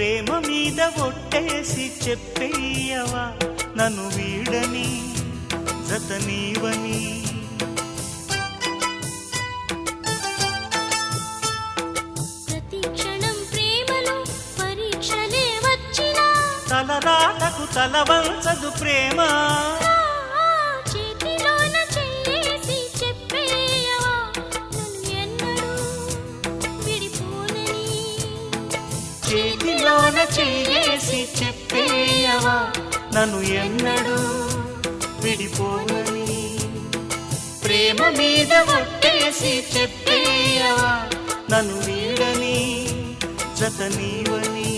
ప్రేమ మీద ఒట్టేసి చెప్పేయవా నన్ను వీడని జత నీవని. ప్రతి క్షణం ప్రేమలో పరీక్షలే వచ్చినా తలరాటకు తల వంచదు ప్రేమ. చేతిలోన చెయ్యేసి చెప్పేయవా నన్ను ఎన్నడూ విడిపోనని. చేతిలోన చెయ్యేసి చెప్పేయవా నన్ను ఎన్నడూ విడిపోనని. ప్రేమ మీద ఒట్టేసి చెప్పేయవా నన్ను వీడని జత నీవని.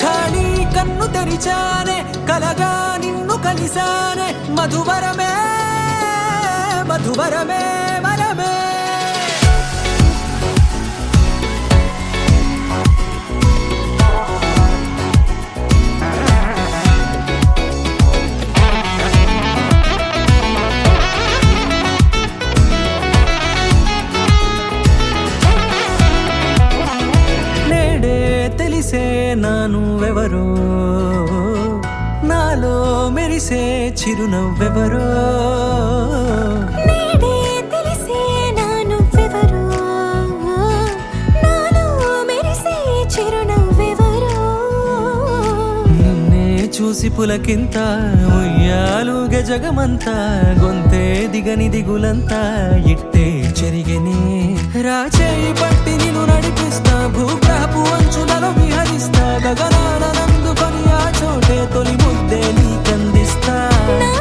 ఖాళీ కన్ను తెరిచానే కలగా నిన్ను కలిసానే మధువరమే మధువరమే వరమే. నేడే తెలిసే నానువెవరో నాలో మెరిసే చిరునవ్వెవరో. నేడే తెలిసే నానువ్వెవరో నాలో మెరిసే చిరునవ్వెవరో. నిన్నే చూసి పులకింత ఉయ్యాలుగ జగమంతా గొంతే దిగని దిగులంతా ఇట్టే చెరిగెనే. రాచేయి పట్టి నిన్ను నడిపిస్తా భూగ్రహపు అంచులలో విహరిస్తా గగనానందుకొని ఆ చోటే తొలి ముద్దే నీకందిస్తా. నా